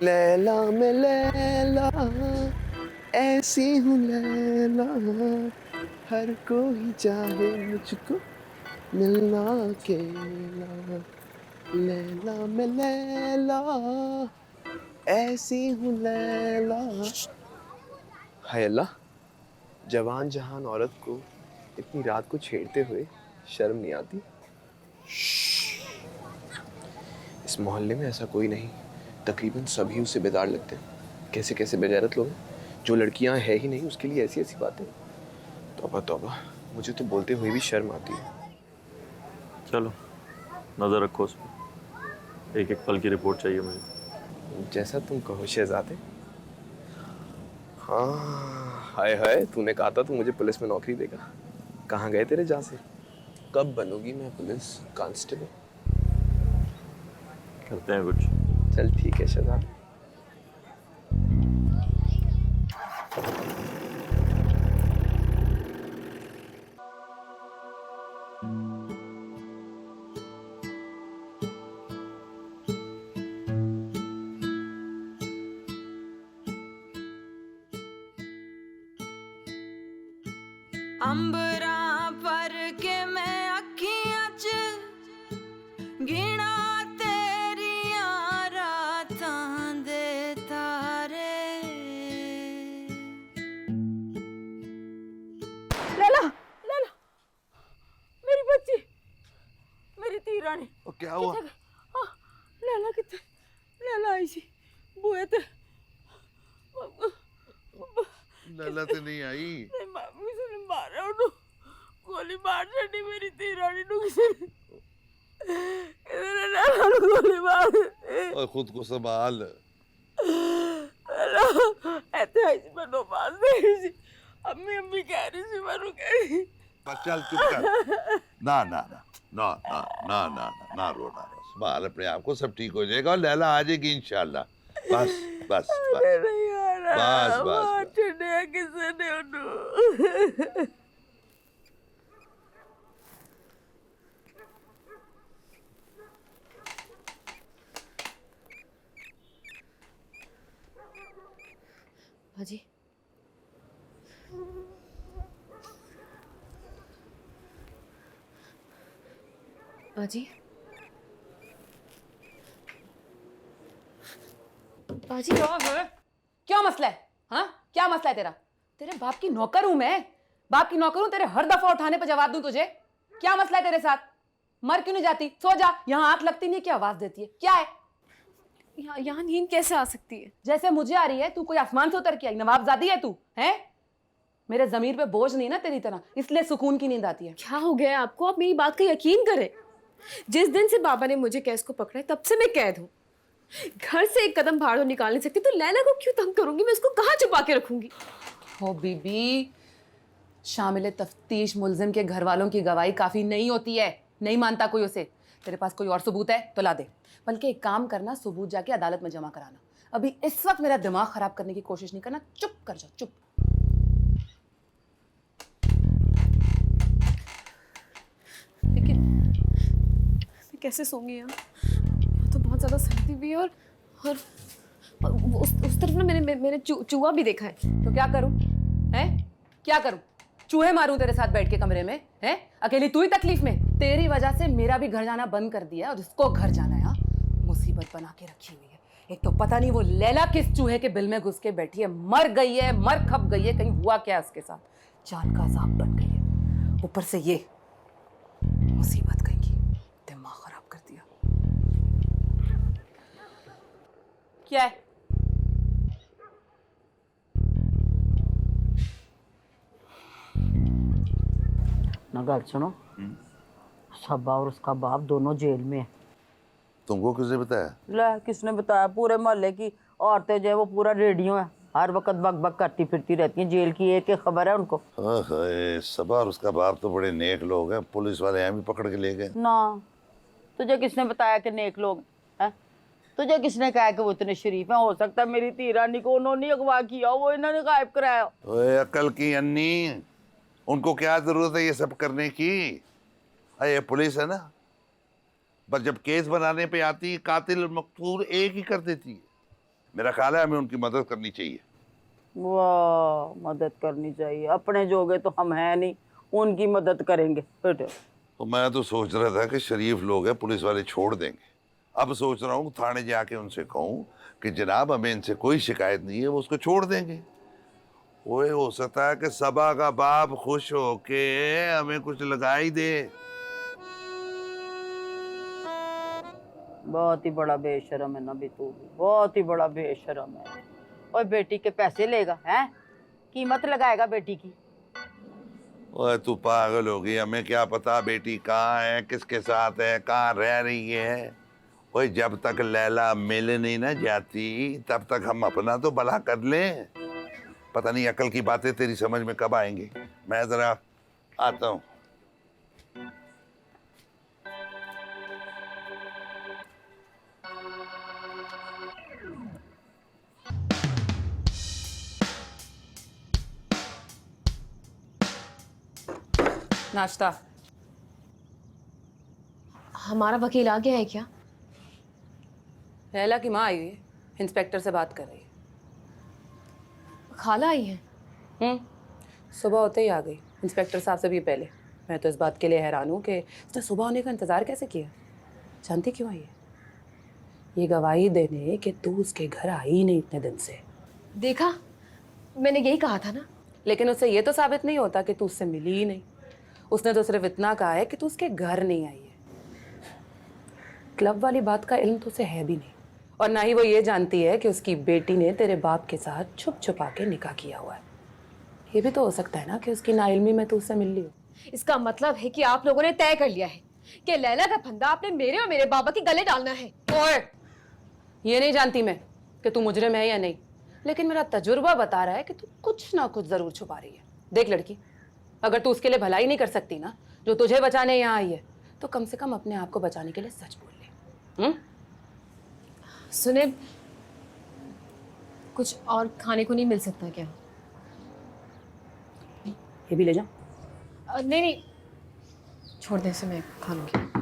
लैला मैं लैला ऐसी हूँ लैला, हर कोई चाहे मुझको मिलना अकेला। लैला मैं लैला ऐसी हूँ लैला। हाय अल्लाह, जवान जहान औरत को इतनी रात को छेड़ते हुए शर्म नहीं आती? इस मोहल्ले में ऐसा कोई नहीं, तकरीबन सभी उसे बेदार लगते हैं। कैसे कैसे बेगैरत लोग हैं। जो लड़कियां है ही नहीं उसके लिए ऐसी ऐसी बातें। तौबा तौबा, मुझे तो बोलते हुए भी शर्म आती है। चलो नजर रखो उस पर, एक एक पल की रिपोर्ट चाहिए मुझे। जैसा तुम कहो शहजादे। हाँ हाय हाय, तूने कहा था तू मुझे पुलिस में नौकरी देगा। कहाँ गए तेरे जासे? कब बनूंगी मैं पुलिस कांस्टेबल? करते हैं कुछ। चल ठीक है शहजादे। अंबरा पर के मैं अखियां च गिना तेरिया रातां दे तारे। लैला, लैला, मेरी बच्ची, मेरी धी रानी। क्या हुआ? हाँ, लैला कितने? लैला आई सी बुए ते। लैला तो नहीं आई। किसी ने मारा उन्हें, गोली मार दी मेरी धी रानी नू किसी ने। किसी ने लैला नू गोली मार दी। और खुद को संभाल। लैला ऐसे आई सी, मैं नमाज दे रही सी, अम्मी अम्मी कह रही सी, मैनू कह रही। बस चल चुप कर। ना ना ना ना ना ना ना ना रो ना रो, संभाल अपने आप को, सब ठीक हो जाएगा और लैला आ जाएगी इंशाल्लाह। बस बस बस नहीं आ रहा, बस मार बस छड़िया किसी ने उन्हें। बाजी, बाजी, बाजी, क्या है? क्या मसला है? हाँ, क्या मसला है तेरा? तेरे बाप की नौकर हूं मैं, बाप की नौकर हूं। तेरे हर दफा उठाने पर जवाब दूं तुझे? क्या मसला है तेरे साथ? मर क्यों नहीं जाती? सो जा। यहाँ आंख लगती नहीं, क्या आवाज देती है? क्या है? यहाँ नींद कैसे आ सकती है? जैसे मुझे आ रही है। तू कोई आसमान से उतर के आई? नवाबजादी है तू? है मेरे जमीर पे बोझ नहीं ना तेरी तरह, इसलिए सुकून की नींद आती है। क्या हो गया आपको? आप मेरी बात का यकीन करें। जिस दिन से बाबा ने मुझे केस को पकड़ा है तब से मैं कैद हूँ। घर से एक कदम बाहर निकाल नहीं सकती, तो लैला को क्यों तंग करूंगी? मैं उसको कहाँ छुपा के रखूंगी? हो बीबी, शामिल तफ्तीश मुलजिम के घर वालों की गवाही काफी नहीं होती है। नहीं मानता कोई उसे। तेरे पास कोई और सबूत है तो ला दे, बल्कि एक काम करना, सबूत जाके अदालत में जमा कराना। अभी इस वक्त मेरा दिमाग खराब करने की कोशिश नहीं करना। चुप कर जाओ, चुप। लेकिन मैं कैसे सोऊंगी यहाँ? यहाँ तो बहुत ज्यादा सर्दी भी है, और उस तरफ ना मैंने चूहा भी देखा है। तो क्या करूं? हैं? क्या करूं? चूहे मारूं तेरे साथ बैठ के कमरे में? हैं? अकेली तू ही तकलीफ में? तेरी वजह से मेरा भी घर जाना बंद कर दिया, और जिसको घर जाना है मुसीबत बना के रखी हुई है। एक तो पता नहीं वो लैला किस चूहे के बिल में घुस के बैठी है, मर गई है, मर खप गई है, कहीं हुआ क्या उसके साथ, जान का अजाब बन गई है। ऊपर से ये मुसीबत कहीं की, दिमाग खराब कर दिया। क्या है? ना गल सुनो, सबा और उसका बाप दोनों जेल में है। तुमको किसने बताया? ले, किसने बताया? पूरे मोहल्ले की औरतें जो है वो पूरा रेडियो है, हर वक्त बक बक करती फिरती रहती हैं, जेल की एक एक खबर है उनको। ओए, सबा और उसका बाप तो बड़े नेक लोग हैं, पुलिस वाले यहाँ भी पकड़ के ले गए। ना, तुझे किसने बताया कि नेक लोग हैं? तुझे किसने कहा कि वो इतने शरीफ हैं? हो सकता है मेरी धी रानी को उन्होंने अगवा किया, वो इन्होंने गायब कराया। ओए अकल की अन्नी, उनको क्या जरूरत है ये सब करने की? ये पुलिस है ना, बस जब केस बनाने पे आती है कातिल और मकतूल एक ही कर देती है। मेरा ख्याल है हमें उनकी मदद करनी चाहिए। वाह, मदद करनी चाहिए। अपने जोगे तो हम हैं नहीं, उनकी मदद करेंगे बेटे। तो मैं तो सोच रहा था कि शरीफ लोग हैं, पुलिस वाले छोड़ देंगे। अब सोच रहा हूँ थाने जाके उनसे कहूँ कि जनाब हमें इनसे कोई शिकायत नहीं है, वो उसको छोड़ देंगे। ओए हो सकता है कि सबा का बाप खुश होके हमें कुछ लगा ही दे। बहुत ही बड़ा बेशरम है ना भी तू भी, बहुत ही बड़ा बेशरम है। और बेटी के पैसे लेगा हैं, कीमत लगाएगा बेटी की। ओए तू पागल होगी, हमें क्या पता बेटी कहाँ है, किसके साथ है, कहाँ रह रही है। ओए जब तक लैला मिल नहीं ना जाती तब तक हम अपना तो भला कर लें। पता नहीं अकल की बातें तेरी समझ में कब आएंगी। मैं जरा आता हूँ। नाश्ता। हमारा वकील आ गया है क्या? लैला की माँ आई हुई है, इंस्पेक्टर से बात कर रही है। खाला आई है? सुबह होते ही आ गई, इंस्पेक्टर साहब से भी पहले। मैं तो इस बात के लिए हैरान हूँ कि उसने सुबह होने का इंतज़ार कैसे किया। जानती क्यों आई है? ये गवाही देने कि तू उसके घर आई ही नहीं इतने दिन से। देखा, मैंने यही कहा था ना। लेकिन उससे ये तो साबित नहीं होता कि तू उससे मिली ही नहीं। उसने तो सिर्फ इतना कहा है कि तू उसके घर नहीं आई है। क्लब वाली बात का इल्म तो उसे है भी नहीं, और ना ही वो ये जानती है कि उसकी बेटी ने तेरे बाप के साथ छुप छुपा के निकाह किया हुआ है। ये भी तो हो सकता है ना कि उसकी नाइल्मी में तू उससे मिल ली हो। इसका मतलब है कि आप लोगों ने तय कर लिया है कि लैला का फंदा आपने मेरे और मेरे बाबा के गले डालना है। ओए, ये नहीं जानती मैं कि तू मुजरिम है या नहीं, लेकिन मेरा तजुर्बा बता रहा है कि तू कुछ ना कुछ जरूर छुपा रही है। देख लड़की, अगर तू उसके लिए भलाई नहीं कर सकती ना, जो तुझे बचाने यहाँ आई है, तो कम से कम अपने आप को बचाने के लिए सच बोल ले। सुने, कुछ और खाने को नहीं मिल सकता क्या? ये भी ले जा। नहीं नहीं, छोड़ दे, इसे मैं खा लूंगी।